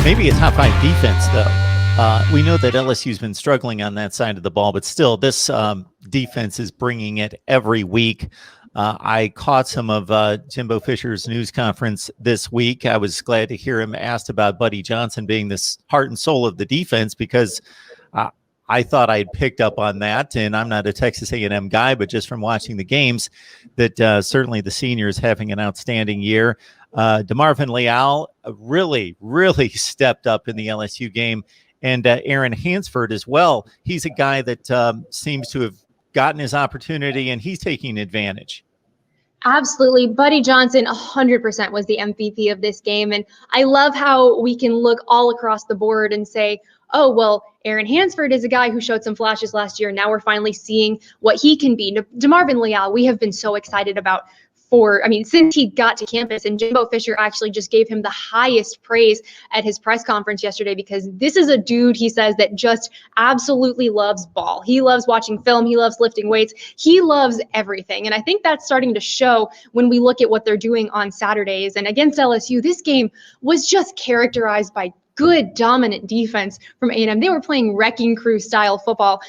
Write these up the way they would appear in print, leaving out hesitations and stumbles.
Maybe a top 5 defense, though. We know that LSU's been struggling on that side of the ball, but still, this defense is bringing it every week. I caught some of Jimbo Fisher's news conference this week. I was glad to hear him asked about Buddy Johnson being this heart and soul of the defense, because I thought I'd picked up on that, and I'm not a Texas A&M guy, but just from watching the games, that certainly the senior is having an outstanding year. DeMarvin Leal really stepped up in the LSU game, and Aaron Hansford as well. He's a guy that seems to have gotten his opportunity, and he's taking advantage. Absolutely. Buddy Johnson 100% was the MVP of this game. And I love how we can look all across the board and say, oh, well, Aaron Hansford is a guy who showed some flashes last year. Now we're finally seeing what he can be. DeMarvin Leal, we have been so excited about since he got to campus, and Jimbo Fisher actually just gave him the highest praise at his press conference yesterday, because this is a dude, he says, that just absolutely loves ball. He loves watching film. He loves lifting weights. He loves everything. And I think that's starting to show when we look at what they're doing on Saturdays. And against LSU, this game was just characterized by good, dominant defense from A&M. They were playing wrecking crew style football.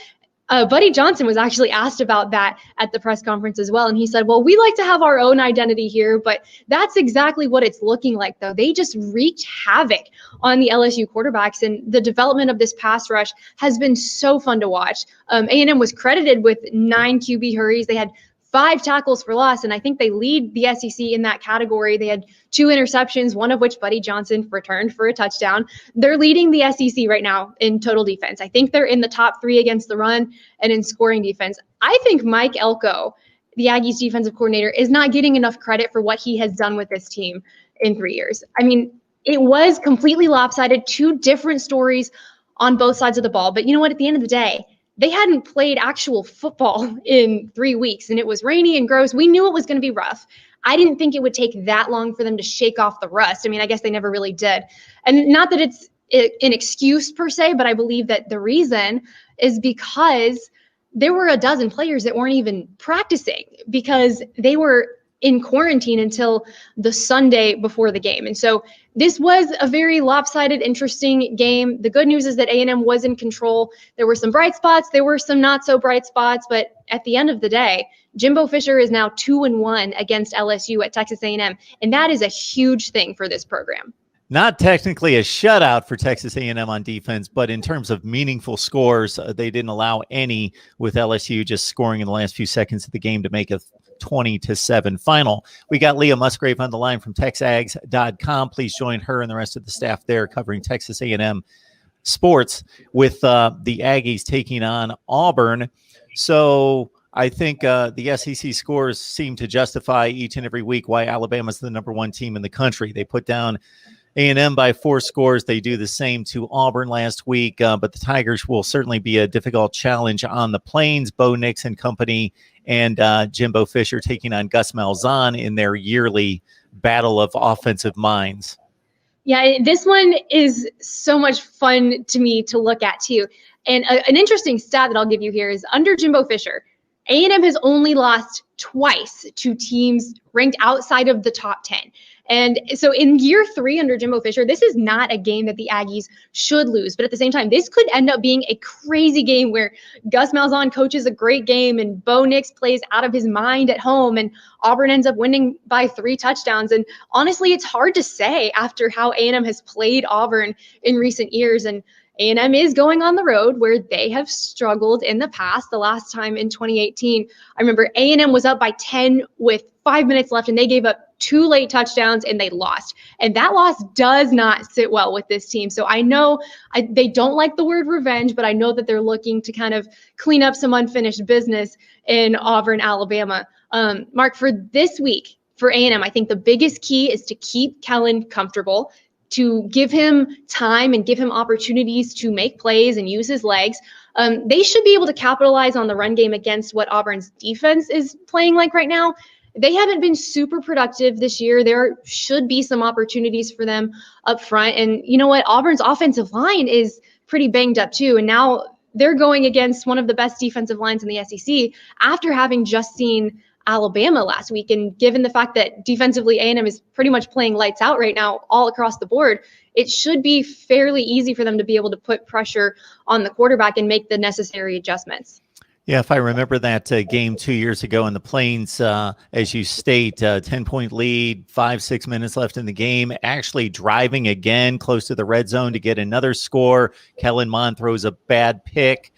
Buddy Johnson was actually asked about that at the press conference as well. And he said, well, we like to have our own identity here, but that's exactly what it's looking like, though. They just wreaked havoc on the LSU quarterbacks, and the development of this pass rush has been so fun to watch. A&M was credited with 9 QB hurries. They had 5 tackles for loss, and I think they lead the SEC in that category. They had 2 interceptions, one of which Buddy Johnson returned for a touchdown. They're leading the SEC right now in total defense. I think they're in the top 3 against the run and in scoring defense. I think Mike Elko, the Aggies defensive coordinator, is not getting enough credit for what he has done with this team in 3 years. I mean, it was completely lopsided, 2 different stories on both sides of the ball. But you know what? At the end of the day, they hadn't played actual football in 3 weeks, and it was rainy and gross. We knew it was going to be rough. I didn't think it would take that long for them to shake off the rust. I mean, I guess they never really did. And not that it's an excuse per se, but I believe that the reason is because there were a dozen players that weren't even practicing because they were in quarantine until the Sunday before the game. And so this was a very lopsided, interesting game. The good news is that A&M was in control. There were some bright spots. There were some not so bright spots. But at the end of the day, Jimbo Fisher is now 2-1 against LSU at Texas A&M. And that is a huge thing for this program. Not technically a shutout for Texas A&M on defense, but in terms of meaningful scores, they didn't allow any, with LSU just scoring in the last few seconds of the game to make a 20-7 final. We got Leah Musgrave on the line from TexAgs.com. Please join her and the rest of the staff there covering Texas A&M sports with the Aggies taking on Auburn. So I think the SEC scores seem to justify each and every week why Alabama's the number 1 team in the country. They put down A&M by 4 scores. They do the same to Auburn last week, but the Tigers will certainly be a difficult challenge on the Plains. Bo Nix and company and Jimbo Fisher taking on Gus Malzahn in their yearly battle of offensive minds. Yeah, this one is so much fun to me to look at, too. And an interesting stat that I'll give you here is under Jimbo Fisher, A&M has only lost twice to teams ranked outside of the top 10. And so in year 3 under Jimbo Fisher, this is not a game that the Aggies should lose. But at the same time, this could end up being a crazy game where Gus Malzahn coaches a great game and Bo Nix plays out of his mind at home and Auburn ends up winning by 3 touchdowns. And honestly, it's hard to say after how A&M has played Auburn in recent years. And A&M is going on the road where they have struggled in the past. The last time in 2018, I remember A&M was up by 10 with 5 minutes left and they gave up 2 late touchdowns and they lost. And that loss does not sit well with this team. So I know they don't like the word revenge, but I know that they're looking to kind of clean up some unfinished business in Auburn, Alabama. Mark, for this week for A&M, I think the biggest key is to keep Kellen comfortable, to give him time and give him opportunities to make plays and use his legs. They should be able to capitalize on the run game against what Auburn's defense is playing like right now. They haven't been super productive this year. There should be some opportunities for them up front. And you know what? Auburn's offensive line is pretty banged up too. And now they're going against one of the best defensive lines in the SEC after having just seen Alabama last week. And given the fact that defensively A&M is pretty much playing lights out right now all across the board, it should be fairly easy for them to be able to put pressure on the quarterback and make the necessary adjustments. Yeah, if I remember that game 2 years ago in the Plains, as you state, 10-point lead, 5-6 minutes left in the game, actually driving again close to the red zone to get another score. Kellen Mond throws a bad pick,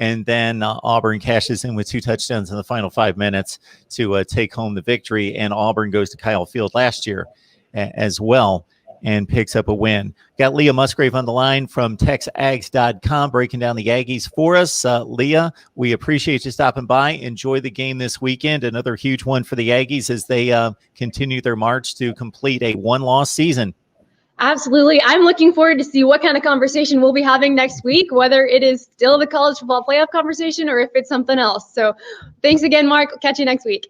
and then Auburn cashes in with 2 touchdowns in the final 5 minutes to take home the victory. And Auburn goes to Kyle Field last year as well and picks up a win. Got Leah Musgrave on the line from TexAgs.com breaking down the Aggies for us. Leah, we appreciate you stopping by. Enjoy the game this weekend. Another huge one for the Aggies as they continue their march to complete a 1-loss season. Absolutely. I'm looking forward to see what kind of conversation we'll be having next week, whether it is still the college football playoff conversation or if it's something else. So thanks again, Mark. Catch you next week.